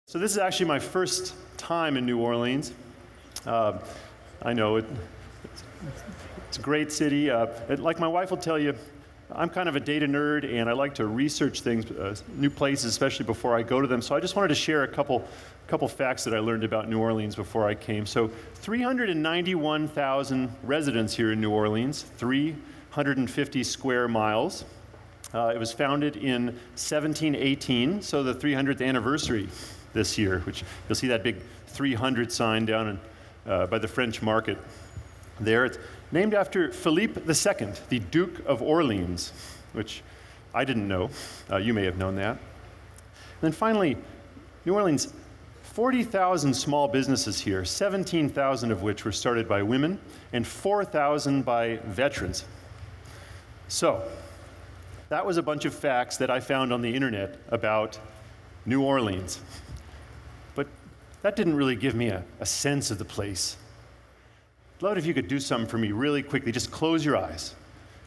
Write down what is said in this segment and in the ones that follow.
So this is actually my first time in New Orleans. I know it's a great city. Like my wife will tell you, I'm kind of a data nerd, and I like to research things, new places, especially before I go to them. So I just wanted to share a couple facts that I learned about New Orleans before I came. So 391,000 residents here in New Orleans, 350 square miles. It was founded in 1718, so the 300th anniversary this year, which you'll see that big 300 sign down by the French market there. It's named after Philippe II, the Duke of Orleans, which I didn't know. You may have known that. And then finally, New Orleans, 40,000 small businesses here, 17,000 of which were started by women and 4,000 by veterans. So, that was a bunch of facts that I found on the internet about New Orleans. But that didn't really give me a sense of the place. I'd love it if you could do something for me really quickly. Just close your eyes.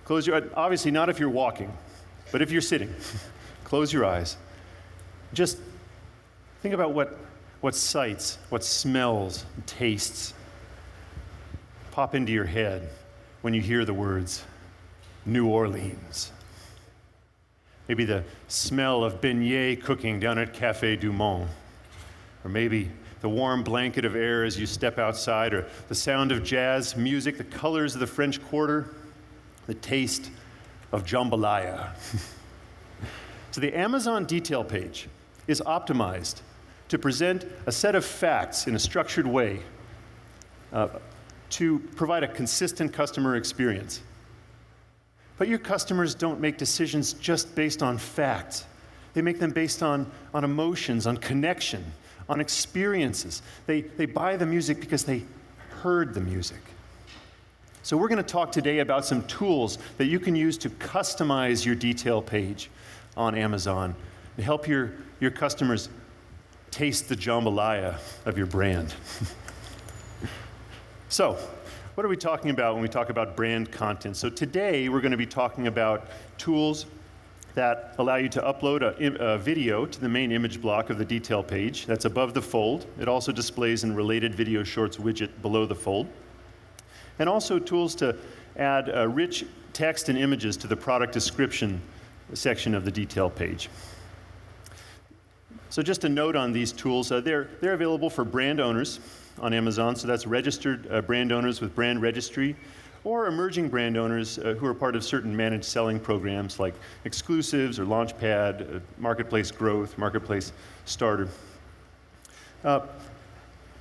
Close your eyes. Obviously not if you're walking, but if you're sitting, close your eyes. Just think about what sights, what smells, and tastes pop into your head when you hear the words New Orleans. Maybe the smell of beignet cooking down at Café du Monde. Or maybe the warm blanket of air as you step outside, or the sound of jazz music, the colors of the French Quarter, the taste of jambalaya. So the Amazon detail page is optimized to present a set of facts in a structured way to provide a consistent customer experience. But your customers don't make decisions just based on facts. They make them based on emotions, on connection, on experiences. They buy the music because they heard the music. So we're going to talk today about some tools that you can use to customize your detail page on Amazon to help your customers taste the jambalaya of your brand. So, what are we talking about when we talk about brand content? So today we're going to be talking about tools that allow you to upload a video to the main image block of the detail page. That's above the fold. It also displays in related video shorts widget below the fold. And also tools to add rich text and images to the product description section of the detail page. So just a note on these tools, they're available for brand owners on Amazon, so that's registered brand owners with brand registry, or emerging brand owners who are part of certain managed selling programs like Exclusives or Launchpad, Marketplace Growth, Marketplace Starter. And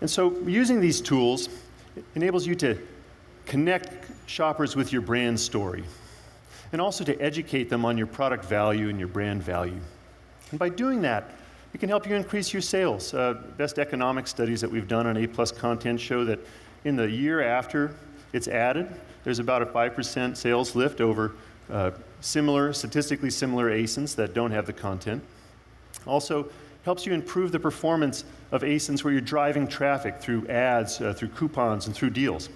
so using these tools enables you to connect shoppers with your brand story, and also to educate them on your product value and your brand value. And by doing that, it can help you increase your sales. Best economic studies that we've done on A+ content show that in the year after it's added, there's about a 5% sales lift over statistically similar ASINs that don't have the content. Also, helps you improve the performance of ASINs where you're driving traffic through ads, through coupons, and through deals.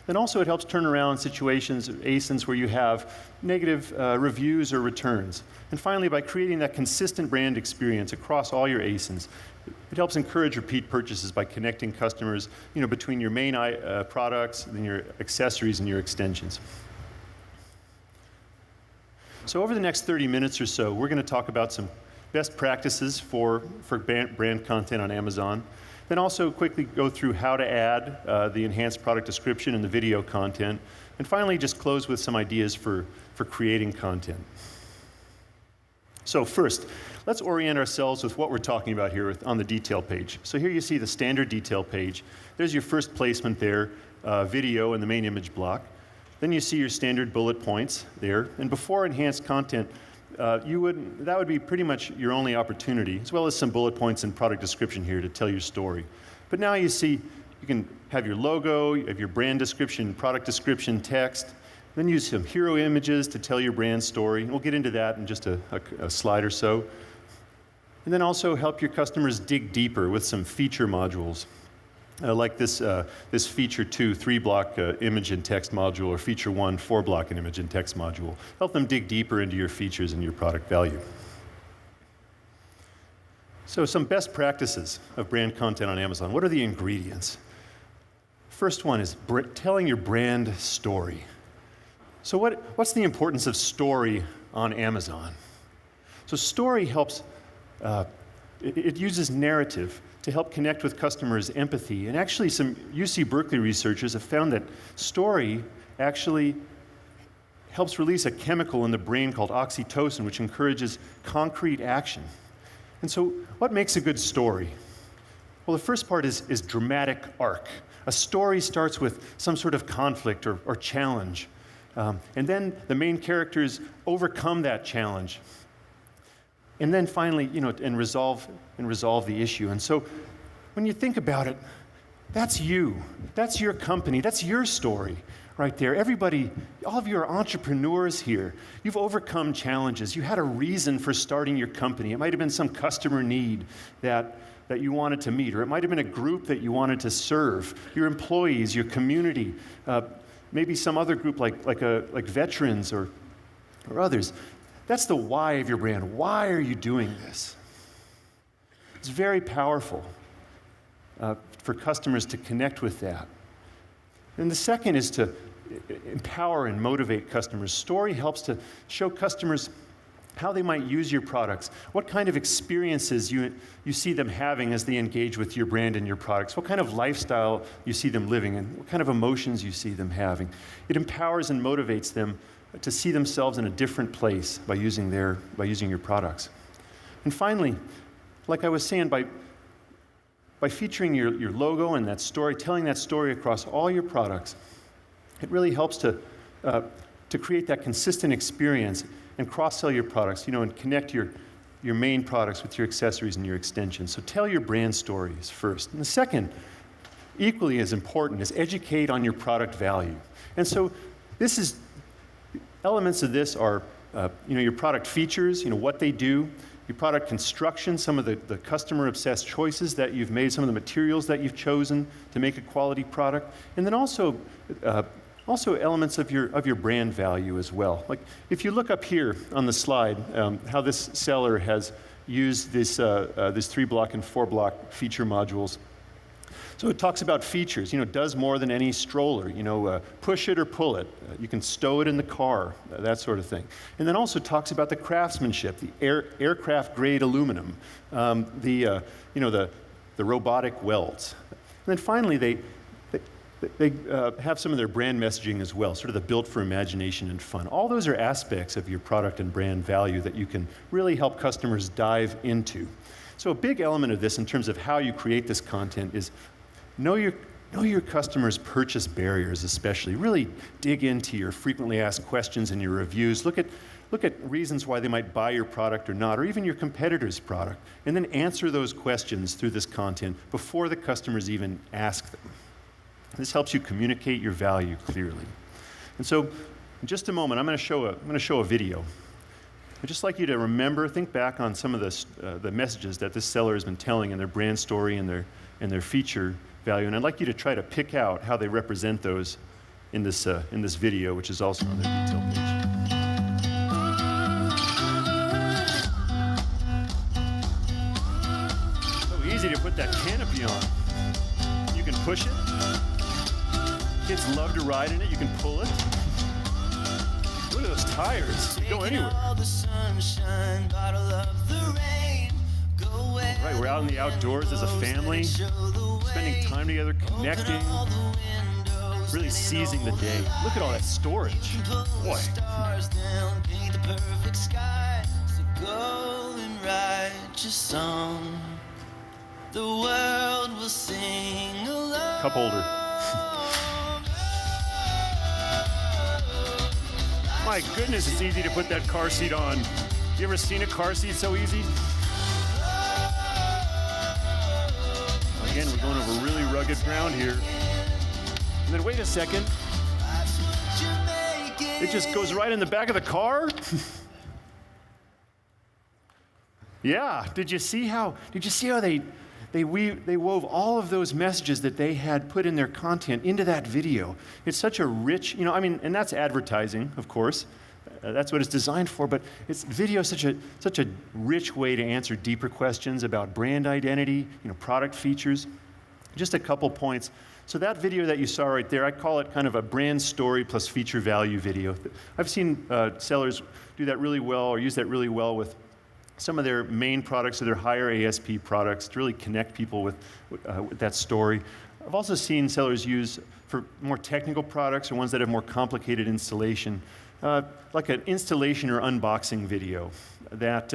Then also it helps turn around situations of ASINs where you have negative reviews or returns. And finally, by creating that consistent brand experience across all your ASINs, it helps encourage repeat purchases by connecting customers, between your main products and your accessories and your extensions. So over the next 30 minutes or so, we're going to talk about some best practices for brand content on Amazon. Then also quickly go through how to add the enhanced product description and the video content. And finally, just close with some ideas for creating content. So first, let's orient ourselves with what we're talking about here on the detail page. So here you see the standard detail page. There's your first placement there, video in the main image block. Then you see your standard bullet points there. And before enhanced content, that would be pretty much your only opportunity, as well as some bullet points and product description here to tell your story. But now you see you can have your logo, you have your brand description, product description, text, then use some hero images to tell your brand story. And we'll get into that in just a slide or so. And then also help your customers dig deeper with some feature modules. Like this feature 2 3-block image and text module, or feature 1 4-block image and text module. Help them dig deeper into your features and your product value. So some best practices of brand content on Amazon. What are the ingredients? First one is telling your brand story. So what's the importance of story on Amazon? So story helps, it uses narrative to help connect with customers' empathy. And actually some UC Berkeley researchers have found that story actually helps release a chemical in the brain called oxytocin, which encourages concrete action. And so what makes a good story? Well, the first part is dramatic arc. A story starts with some sort of conflict or challenge. And then the main characters overcome that challenge. And then finally, and resolve the issue. And so when you think about it, that's you. That's your company. That's your story right there. Everybody, all of you are entrepreneurs here. You've overcome challenges. You had a reason for starting your company. It might have been some customer need that you wanted to meet, or it might have been a group that you wanted to serve, your employees, your community, maybe some other group like veterans or others. That's the why of your brand. Why are you doing this? It's very powerful for customers to connect with that. And the second is to empower and motivate customers. Story helps to show customers how they might use your products, what kind of experiences you see them having as they engage with your brand and your products, what kind of lifestyle you see them living, and what kind of emotions you see them having. It empowers and motivates them to see themselves in a different place by using your products. And finally, like I was saying, by featuring your logo and that story, telling that story across all your products, it really helps to create that consistent experience and cross-sell your products, and connect your main products with your accessories and your extensions. So tell your brand stories first. And the second, equally as important, is educate on your product value. And so elements of this are, your product features, what they do, your product construction, some of the customer-obsessed choices that you've made, some of the materials that you've chosen to make a quality product, and then also elements of your brand value as well. Like if you look up here on the slide, how this seller has used this 3-block and 4-block feature modules. So it talks about features, does more than any stroller, push it or pull it. You can stow it in the car, that sort of thing. And then also talks about the craftsmanship, the aircraft grade aluminum, the robotic welds. And then finally, they have some of their brand messaging as well, sort of the built for imagination and fun. All those are aspects of your product and brand value that you can really help customers dive into. So a big element of this in terms of how you create this content is know your customers' purchase barriers especially. Really dig into your frequently asked questions and your reviews. Look at reasons why they might buy your product or not, or even your competitor's product, and then answer those questions through this content before the customers even ask them. This helps you communicate your value clearly. And so, in just a moment, I'm going to show a video. I'd just like you to think back on some of the messages that this seller has been telling in their brand story and their feature value. And I'd like you to try to pick out how they represent those in this video, which is also on their detail page. So easy to put that canopy on. You can push it. Kids love to ride in it. You can pull it. Look at those tires. They go anywhere. Right, we're out in the outdoors as a family, spending time together, connecting, really seizing the day. Look at all that storage. Boy. Cup holder. My goodness, it's easy to put that car seat on. You ever seen a car seat so easy? Again, we're going over really rugged ground here. And then wait a second. It just goes right in the back of the car? Yeah, did you see how they wove all of those messages that they had put in their content into that video? It's such a rich, and that's advertising, of course, That's what it's designed for, but video is such a rich way to answer deeper questions about brand identity, product features. Just a couple points. So that video that you saw right there, I call it kind of a brand story plus feature value video. I've seen sellers do that really well or use that really well with some of their main products or their higher ASP products to really connect people with that story. I've also seen sellers use for more technical products or ones that have more complicated installation, like an installation or unboxing video that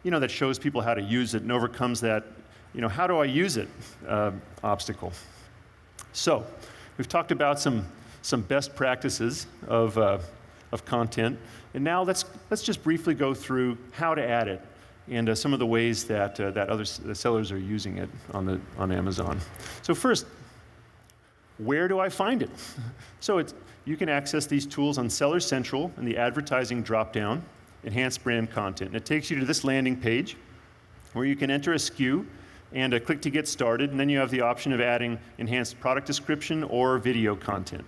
that shows people how to use it and overcomes that, how do I use it obstacle. So we've talked about some best practices of content, and now let's just briefly go through how to add it and some of the ways that other sellers are using it on Amazon. So first, where do I find it? So you can access these tools on Seller Central in the advertising dropdown, enhanced brand content. And it takes you to this landing page where you can enter a SKU and click to get started, and then you have the option of adding enhanced product description or video content.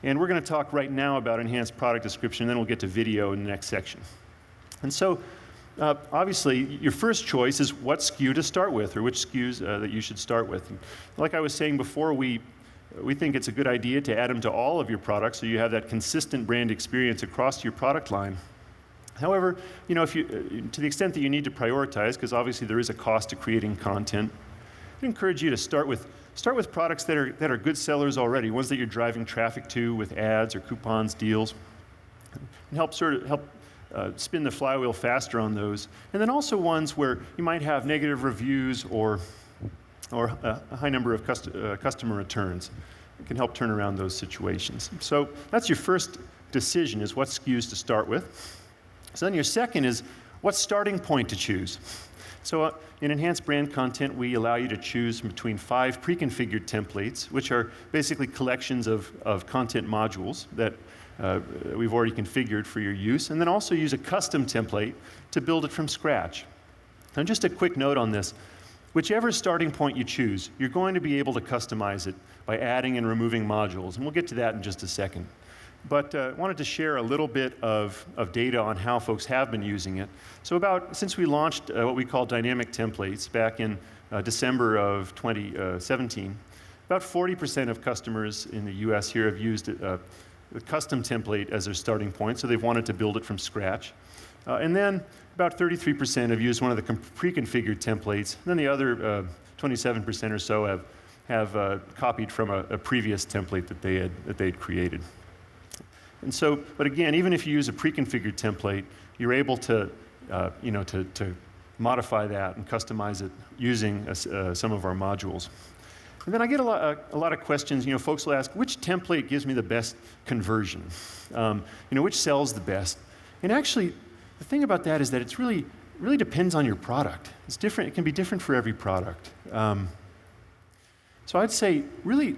And we're going to talk right now about enhanced product description, and then we'll get to video in the next section. And so, obviously, your first choice is what SKU to start with, or which SKUs that you should start with. And like I was saying before, we think it's a good idea to add them to all of your products so you have that consistent brand experience across your product line. However, if you, to the extent that you need to prioritize, because obviously there is a cost to creating content, I encourage you to start with products that are good sellers already, ones that you're driving traffic to with ads or coupons, deals, and help spin the flywheel faster on those. And then also ones where you might have negative reviews or a high number of customer returns. It can help turn around those situations. So that's your first decision, is what SKUs to start with. So then your second is what starting point to choose. So in enhanced brand content, we allow you to choose between 5 pre-configured templates, which are basically collections of content modules that we've already configured for your use, and then also use a custom template to build it from scratch. And just a quick note on this. Whichever starting point you choose, you're going to be able to customize it by adding and removing modules, and we'll get to that in just a second. But I wanted to share a little bit of data on how folks have been using it. So since we launched what we call dynamic templates back in December of 2017, about 40% of customers in the US here have used a custom template as their starting point, so they've wanted to build it from scratch. And then about 33% have used one of the pre-configured templates, and then the other 27% or so have copied from a previous template that they had created. And so, but again, even if you use a pre-configured template, you're able to modify that and customize it using some of our modules. And then I get a lot of questions. Folks will ask, which template gives me the best conversion? Which sells the best? And actually, the thing about that is that it's really depends on your product. It's different. It can be different for every product. So I'd say really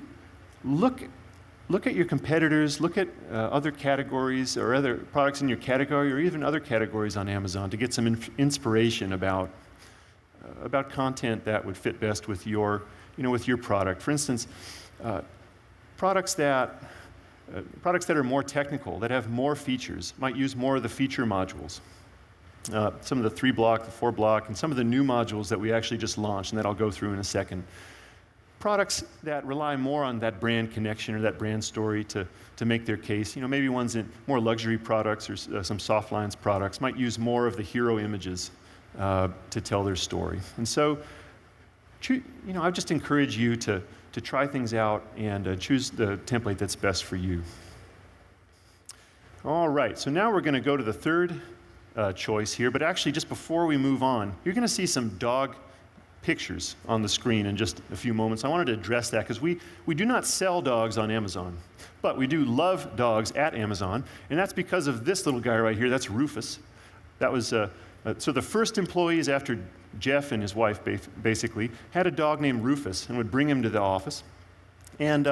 look at your competitors, look at other categories or other products in your category, or even other categories on Amazon to get some inspiration about content that would fit best with your product. For instance, products that are more technical, that have more features, might use more of the feature modules. Some of the 3-block, the 4-block, and some of the new modules that we actually just launched, and that I'll go through in a second. Products that rely more on that brand connection or that brand story to make their case. Maybe ones in more luxury products or some soft lines products might use more of the hero images to tell their story. And so, I just encourage you to try things out and choose the template that's best for you. All right, so now we're going to go to the third choice here, but actually just before we move on, you're going to see some dog pictures on the screen in just a few moments. I wanted to address that because we do not sell dogs on Amazon, but we do love dogs at Amazon, and that's because of this little guy right here. That's Rufus. That was so the first employees after Jeff and his wife basically had a dog named Rufus and would bring him to the office, and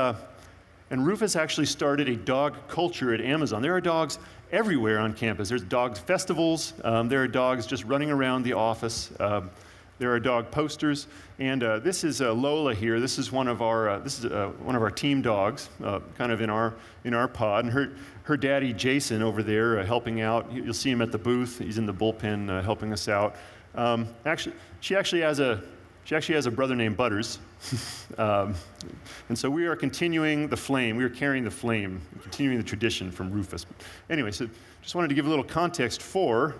Rufus actually started a dog culture at Amazon. There are dogs everywhere on campus. There's dog festivals. There are dogs just running around the office. There are dog posters, and this is Lola here. This is one of our team dogs, kind of in our pod, and her daddy Jason over there helping out. You'll see him at the booth. He's in the bullpen helping us out. She actually has a brother named Butters, and so we are continuing the flame. We are carrying the flame, continuing the tradition from Rufus. Anyway, so just wanted to give a little context for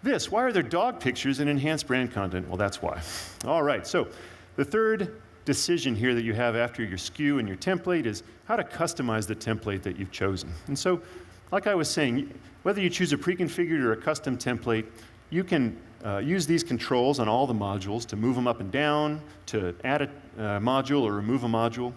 this. Why are there dog pictures in enhanced brand content? Well, that's why. All right, so the third decision here that you have after your SKU and your template is how to customize the template that you've chosen. And so, like I was saying, whether you choose a pre-configured or a custom template, you can use these controls on all the modules to move them up and down, to add a module or remove a module.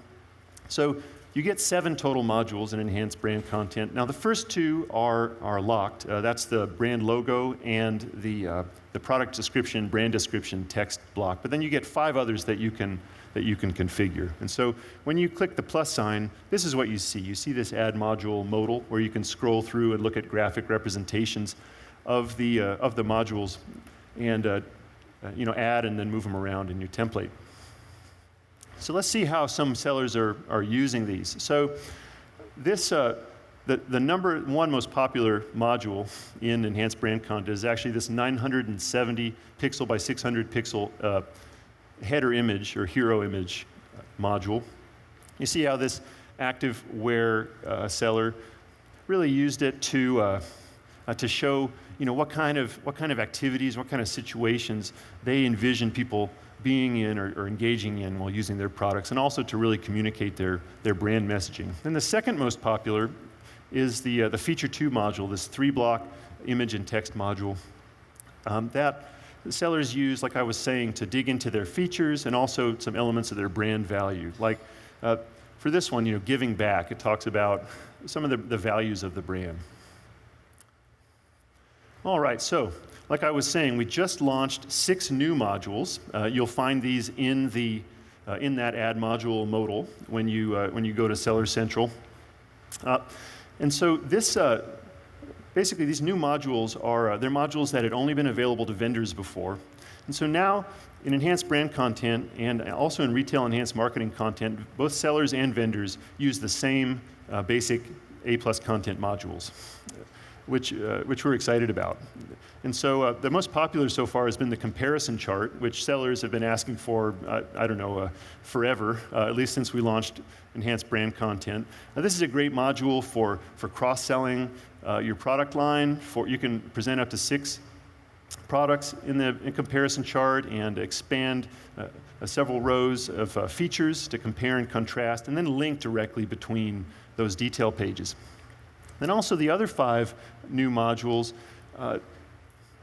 So you get 7 total modules in enhanced brand content. Now the first 2 are locked. That's the brand logo and the product description, brand description text block. But then you get 5 others that you can configure. And so when you click the plus sign, this is what you see. You see this add module modal, where you can scroll through and look at graphic representations of the modules and add and then move them around in your template. So let's see how some sellers are using these. So this, the number 1 most popular module in enhanced brand content is actually this 970 pixel by 600 pixel header image or hero image module. You see how this active where seller really used it to show what kind of activities, what kind of situations they envision people being in or engaging in while using their products, and also to really communicate their brand messaging. Then the second most popular is the Feature 2 module, this 3-block image and text module that the sellers use, like I was saying, to dig into their features and also some elements of their brand value. Like for this one, giving back. It talks about some of the values of the brand. All right, so like I was saying, we just launched 6 new modules. You'll find these in that add module modal when you go to Seller Central. And so this basically these new modules are they're modules that had only been available to vendors before. And so now in enhanced brand content and also in retail enhanced marketing content, both sellers and vendors use the same basic A+ content modules, which we're excited about. And so the most popular so far has been the comparison chart, which sellers have been asking for, forever, at least since we launched enhanced brand content. Now, this is a great module for cross-selling your product line. You can present up to 6 products in comparison chart and expand several rows of features to compare and contrast, and then link directly between those detail pages. Then also the other 5 new modules,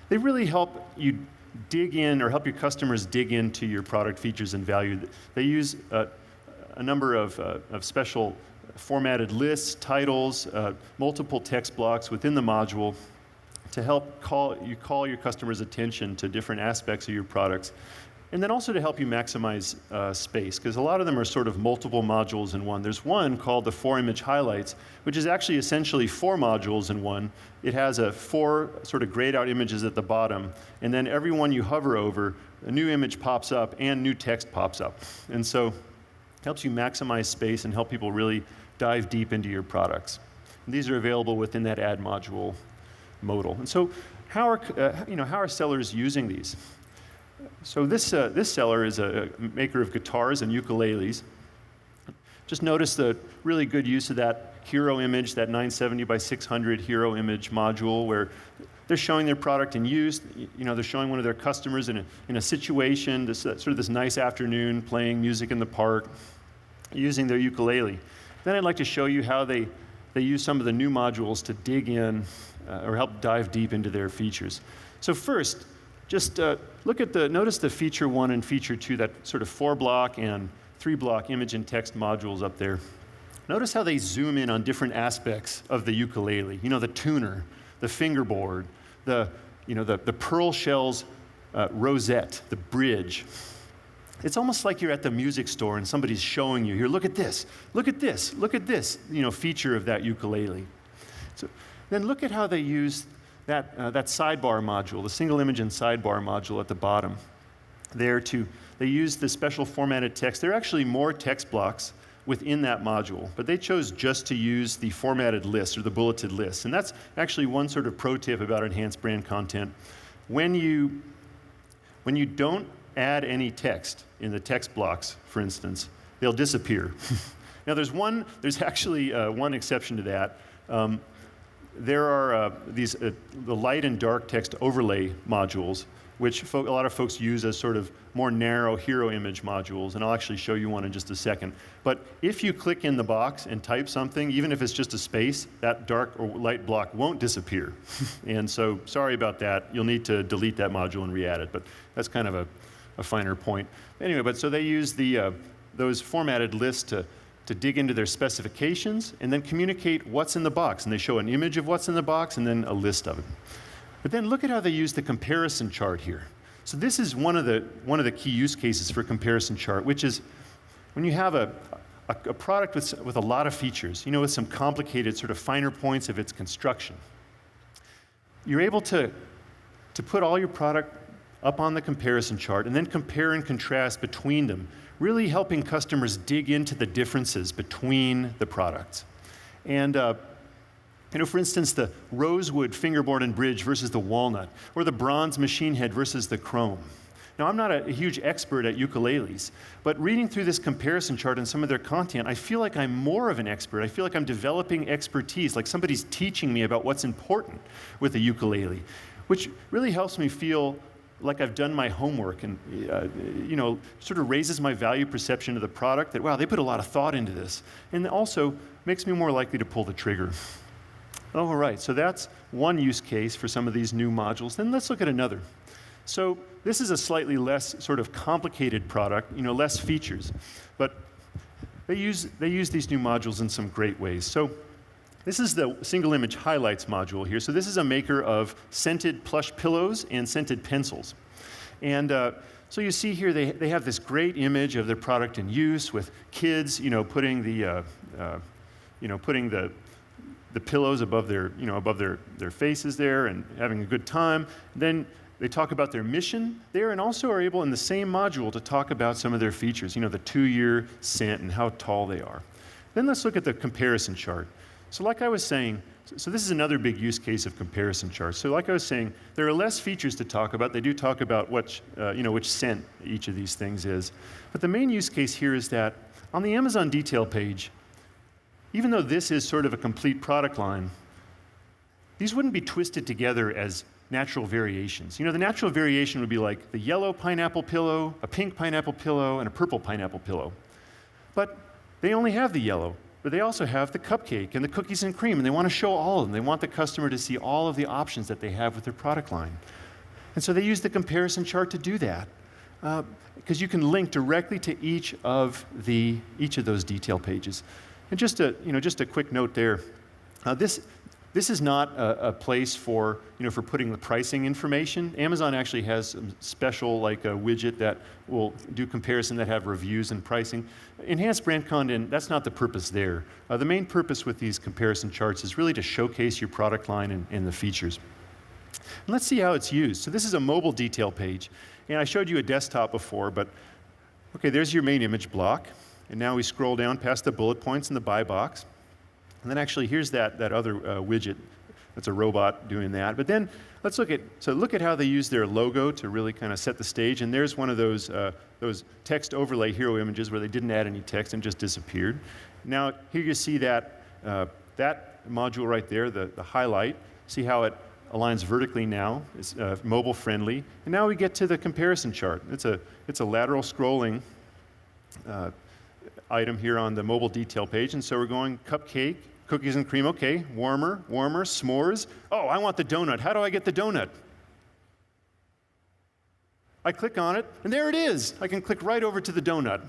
they really help you dig in or help your customers dig into your product features and value. They use a number of special formatted lists, titles, multiple text blocks within the module to help call your customers' attention to different aspects of your products. And then also to help you maximize space, because a lot of them are sort of multiple modules in one. There's one called the 4-image highlights, which is actually essentially 4 modules in one. It has 4 sort of grayed out images at the bottom, and then every one you hover over, a new image pops up and new text pops up. And so it helps you maximize space and help people really dive deep into your products. And these are available within that add module modal. And so how are sellers using these? So this seller is a maker of guitars and ukuleles. Just notice the really good use of that hero image, that 970 by 600 hero image module, where they're showing their product in use. They're showing one of their customers in a situation, sort of this nice afternoon, playing music in the park, using their ukulele. Then I'd like to show you how they use some of the new modules to dig in or help dive deep into their features. So first, just notice the feature 1 and feature 2, that sort of 4-block and 3-block image and text modules up there. Notice how they zoom in on different aspects of the ukulele. The tuner, the fingerboard, the pearl shells rosette, the bridge. It's almost like you're at the music store and somebody's showing you, here, look at this, look at this, look at this, feature of that ukulele. So then look at how they use that sidebar module, the single image and sidebar module at the bottom. there they use the special formatted text. There are actually more text blocks within that module, but they chose just to use the formatted list or the bulleted list. And that's actually one sort of pro tip about enhanced brand content. When you don't add any text in the text blocks, for instance, they'll disappear. Now there's actually one exception to that. There are the light and dark text overlay modules, which a lot of folks use as sort of more narrow hero image modules, and I'll actually show you one in just a second. But if you click in the box and type something, even if it's just a space, that dark or light block won't disappear. And so, sorry about that. You'll need to delete that module and re-add it, but that's kind of a finer point. Anyway, but so they use those formatted lists to dig into their specifications and then communicate what's in the box. And they show an image of what's in the box and then a list of it. But then look at how they use the comparison chart here. So this is one of the key use cases for comparison chart, which is when you have a product with a lot of features, with some complicated sort of finer points of its construction. You're able to put all your product up on the comparison chart and then compare and contrast between them, really helping customers dig into the differences between the products. And for instance, the rosewood fingerboard and bridge versus the walnut, or the bronze machine head versus the chrome. Now, I'm not a huge expert at ukuleles, but reading through this comparison chart and some of their content, I feel like I'm more of an expert. I feel like I'm developing expertise, like somebody's teaching me about what's important with a ukulele, which really helps me feel like I've done my homework and, sort of raises my value perception of the product that, wow, they put a lot of thought into this. And also makes me more likely to pull the trigger. All right, so that's one use case for some of these new modules. Then let's look at another. So this is a slightly less sort of complicated product, less features. But they use these new modules in some great ways. So this is the single image highlights module here. So this is a maker of scented plush pillows and scented pencils. And so you see here they have this great image of their product in use with kids, putting the pillows above their faces there and having a good time. Then they talk about their mission there and also are able in the same module to talk about some of their features, the 2-year scent and how tall they are. Then let's look at the comparison chart. So like I was saying, so this is another big use case of comparison charts. So like I was saying, there are less features to talk about. They do talk about which scent each of these things is. But the main use case here is that on the Amazon detail page, even though this is sort of a complete product line, these wouldn't be twisted together as natural variations. The natural variation would be like the yellow pineapple pillow, a pink pineapple pillow, and a purple pineapple pillow. But they only have the yellow, but they also have the cupcake and the cookies and cream, and they want to show all of them. They want the customer to see all of the options that they have with their product line. And so they use the comparison chart to do that, because you can link directly to each of those detail pages. And just a quick note there. This is not a place for putting the pricing information. Amazon actually has some special a widget that will do comparison that have reviews and pricing. Enhanced brand content, that's not the purpose there. The main purpose with these comparison charts is really to showcase your product line and the features. And let's see how it's used. So this is a mobile detail page. And I showed you a desktop before, but okay, there's your main image block. And now we scroll down past the bullet points in the buy box. And then actually here's that other widget. That's a robot doing that. But then let's look at how they use their logo to really kind of set the stage. And there's one of those text overlay hero images where they didn't add any text and just disappeared. Now here you see that module right there, the highlight. See how it aligns vertically now. It's mobile friendly. And now we get to the comparison chart. It's a lateral scrolling item here on the mobile detail page. And so we're going cupcake, cookies and cream, okay, warmer, s'mores. Oh, I want the donut. How do I get the donut? I click on it, and there it is. I can click right over to the donut.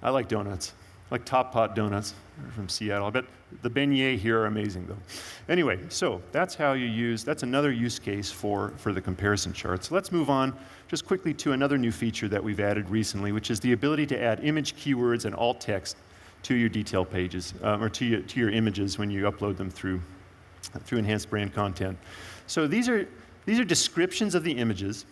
I like donuts. I like Top Pot donuts. They're from Seattle. I bet the beignets here are amazing, though. Anyway, so that's another use case for the comparison chart. So let's move on just quickly to another new feature that we've added recently, which is the ability to add image keywords and alt text to your detail pages, or to your images when you upload them through enhanced brand content. So these are descriptions of the images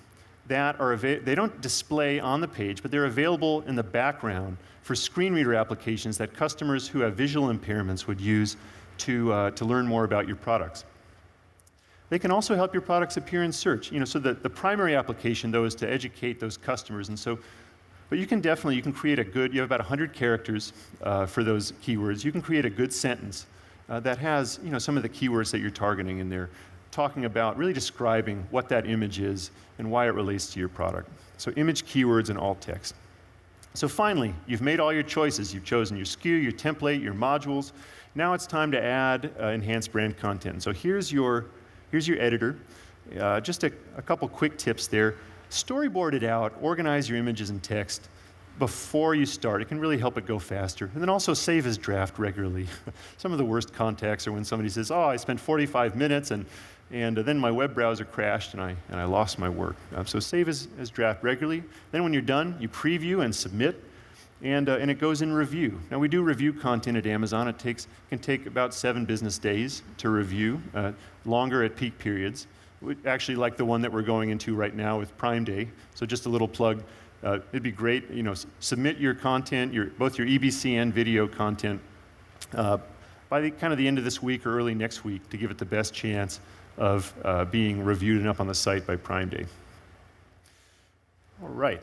that they don't display on the page, but they're available in the background for screen reader applications that customers who have visual impairments would use to learn more about your products. They can also help your products appear in search. So the primary application, though, is to educate those customers. But you can create you have about 100 characters for those keywords. You can create a good sentence that has, some of the keywords that you're targeting in there, talking about, really describing what that image is and why it relates to your product. So image keywords and alt text. So finally, you've made all your choices. You've chosen your SKU, your template, your modules. Now it's time to add enhanced brand content. So here's your editor. Just a couple quick tips there. Storyboard it out, organize your images and text before you start. It can really help it go faster. And then also save as draft regularly. Some of the worst contacts are when somebody says, I spent 45 minutes and then my web browser crashed and I lost my work. So save as draft regularly. Then when you're done, you preview and submit, and it goes in review. Now we do review content at Amazon. It can take about 7 business days to review, longer at peak periods. Actually, like the one that we're going into right now with Prime Day. So just a little plug. It'd be great, submit your content, both your EBC and video content, by the end of this week or early next week to give it the best chance of being reviewed and up on the site by Prime Day. All right.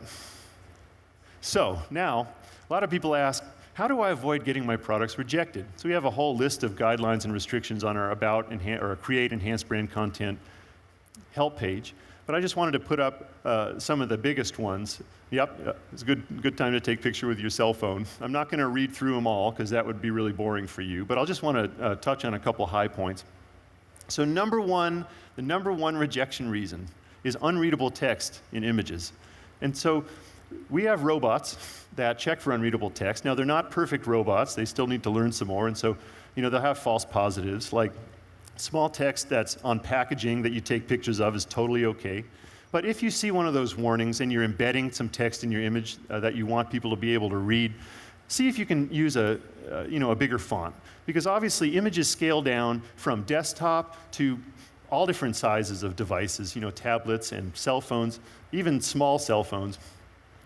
So now, a lot of people ask, how do I avoid getting my products rejected? So we have a whole list of guidelines and restrictions on our About or Create Enhanced Brand Content help page. But I just wanted to put up some of the biggest ones. Yep, it's a good time to take a picture with your cell phone. I'm not going to read through them all because that would be really boring for you, but I'll just want to touch on a couple high points. So the number one rejection reason is unreadable text in images. And so we have robots that check for unreadable text. Now, they're not perfect robots. They still need to learn some more. And so, they'll have false positives, like small text that's on packaging that you take pictures of is totally okay. But if you see one of those warnings and you're embedding some text in your image that you want people to be able to read, see if you can use a bigger font. Because obviously images scale down from desktop to all different sizes of devices, tablets and cell phones, even small cell phones.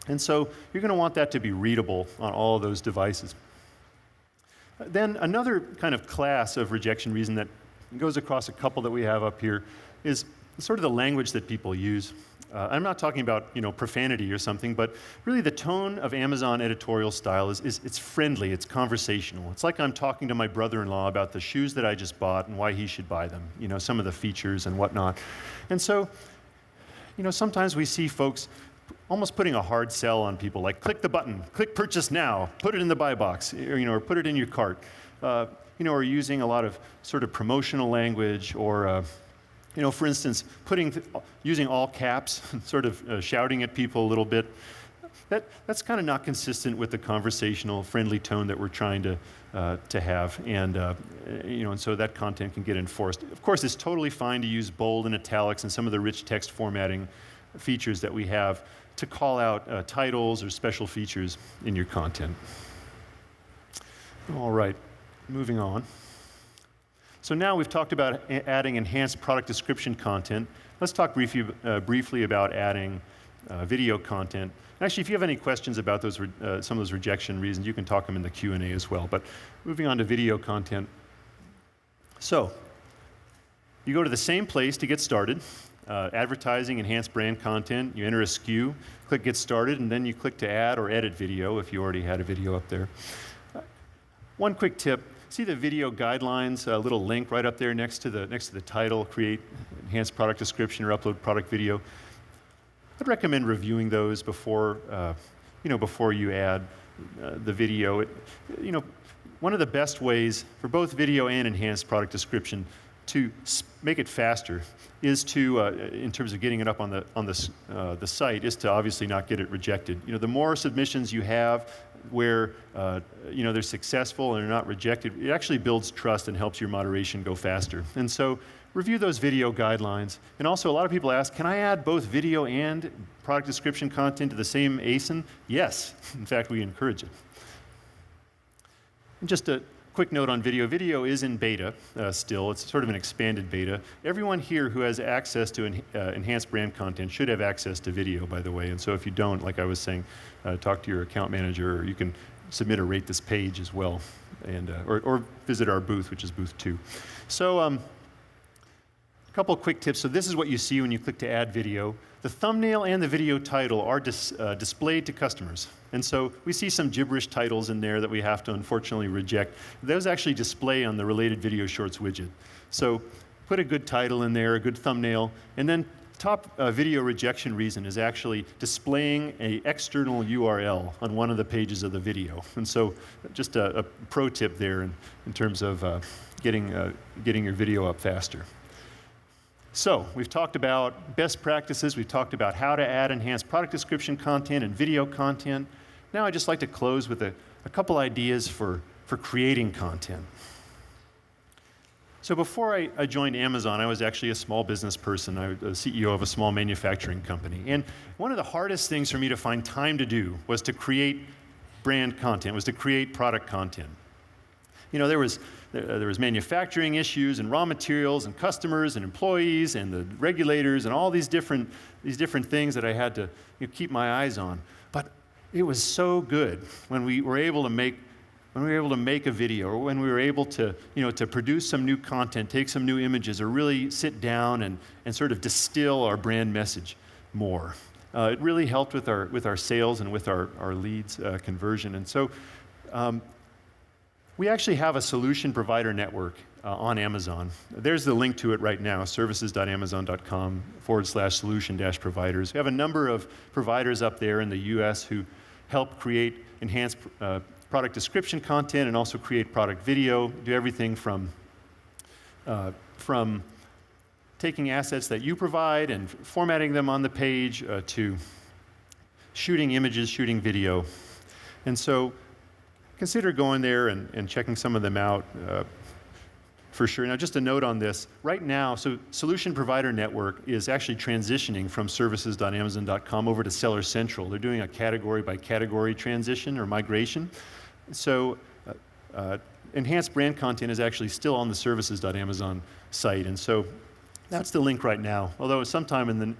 And so you're going to want that to be readable on all of those devices. Then another kind of class of rejection reason that goes across a couple that we have up here is sort of the language that people use. I'm not talking about profanity or something, but really the tone of Amazon editorial style is it's friendly, it's conversational. It's like I'm talking to my brother-in-law about the shoes that I just bought and why he should buy them, some of the features and whatnot. And so, sometimes we see folks almost putting a hard sell on people, like click the button, click purchase now, put it in the buy box, or put it in your cart. Or using a lot of sort of promotional language, or for instance, using all caps, sort of shouting at people a little bit. That's kind of not consistent with the conversational, friendly tone that we're trying to have, and so that content can get enforced. Of course, it's totally fine to use bold and italics and some of the rich text formatting features that we have to call out titles or special features in your content. All right. Moving on. So now we've talked about adding enhanced product description content. Let's talk briefly about adding video content. Actually, if you have any questions about those some of those rejection reasons, you can talk them in the Q&A as well. But moving on to video content. So you go to the same place to get started, advertising, enhanced brand content. You enter a SKU, click Get Started, and then you click to add or edit video if you already had a video up there. One quick tip. See the video guidelines, a little link right up there next to the title, create enhanced product description or upload product video. I'd recommend reviewing those before you add the video. One of the best ways for both video and enhanced product description to make it faster is to, in terms of getting it up on the site, is to obviously not get it rejected. The more submissions you have where they're successful and they're not rejected, it actually builds trust and helps your moderation go faster. And so review those video guidelines. And also, a lot of people ask, can I add both video and product description content to the same ASIN? Yes. In fact, we encourage it. And just a quick note on video. Video is in beta still. It's sort of an expanded beta. Everyone here who has access to enhanced brand content should have access to video, by the way. And so if you don't, like I was saying, talk to your account manager, or you can submit or rate this page as well, and or visit our booth, which is booth 2. So a couple of quick tips. So this is what you see when you click to add video. The thumbnail and the video title are displayed to customers. And so we see some gibberish titles in there that we have to unfortunately reject. Those actually display on the related video shorts widget. So put a good title in there, a good thumbnail, and then top video rejection reason is actually displaying an external URL on one of the pages of the video. And so just a pro tip there in terms of getting your video up faster. So we've talked about best practices. We've talked about how to add enhanced product description content and video content. Now I'd just like to close with a couple ideas for creating content. So before I joined Amazon, I was actually a small business person. I was the CEO of a small manufacturing company. And one of the hardest things for me to find time to do was to create brand content, was to create product content. You know, there was manufacturing issues and raw materials and customers and employees and the regulators and all these different things that I had to keep my eyes on. But it was so good when we were able to make a video, or when we were able to to produce some new content, take some new images, or really sit down and sort of distill our brand message more. It really helped with our sales and with our leads conversion. And so we actually have a solution provider network on Amazon. There's the link to it right now, services.amazon.com/solution-providers. We have a number of providers up there in the US who help create enhanced product description content and also create product video, do everything from taking assets that you provide and formatting them on the page to shooting images, shooting video. And so consider going there and checking some of them out for sure. Now, just a note on this. Right now, so Solution Provider Network is actually transitioning from services.amazon.com over to Seller Central. They're doing a category-by-category transition or migration. So enhanced brand content is actually still on the services.amazon site. And so that's the link right now, although sometime in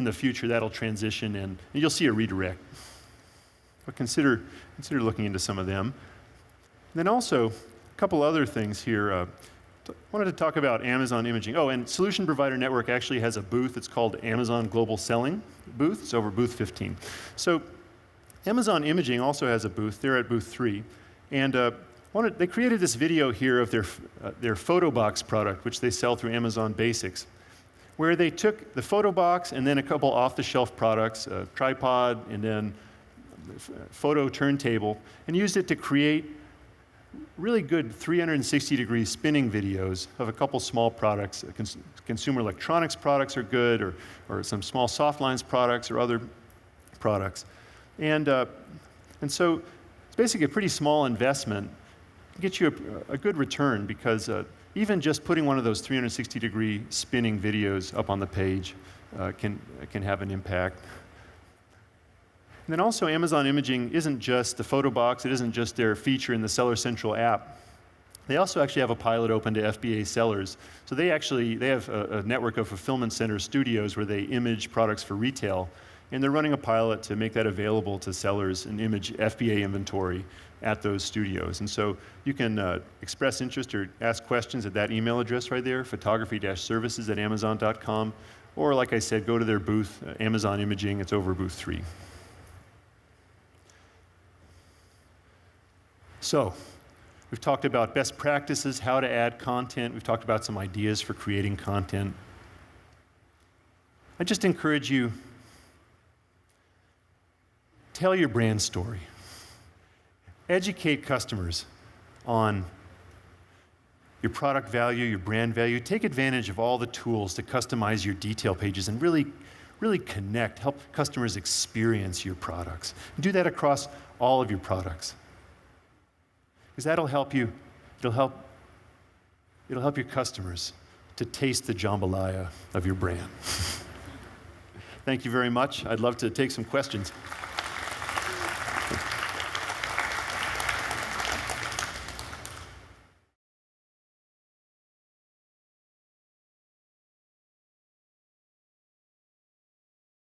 the future that'll transition and you'll see a redirect. But consider looking into some of them. And then also, a couple other things here. Wanted to talk about Amazon imaging. Oh, and Solution Provider Network actually has a booth. It's called Amazon Global Selling booth. It's over booth 15. So Amazon Imaging also has a booth. They're at booth 3. And they created this video here of their photo box product, which they sell through Amazon Basics, where they took the photo box and then a couple off-the-shelf products, a tripod and then photo turntable, and used it to create really good 360-degree spinning videos of a couple small products. Consumer electronics products are good, or some small soft lines products or other products. And so it's basically a pretty small investment to get you a good return, because even just putting one of those 360-degree spinning videos up on the page can have an impact. And then also, Amazon Imaging isn't just the photo box. It isn't just their feature in the Seller Central app. They also actually have a pilot open to FBA sellers. So they have a network of fulfillment center studios where they image products for retail. And they're running a pilot to make that available to sellers and image FBA inventory at those studios. And so you can express interest or ask questions at that email address right there, photography-services@amazon.com. Or, like I said, go to their booth, Amazon Imaging. It's over booth 3. So we've talked about best practices, how to add content. We've talked about some ideas for creating content. I just encourage you, tell your brand story. Educate customers on your product value, your brand value. Take advantage of all the tools to customize your detail pages and really connect, help customers experience your products. And do that across all of your products. Because that'll help you, it'll help your customers to taste the jambalaya of your brand. Thank you very much. I'd love to take some questions.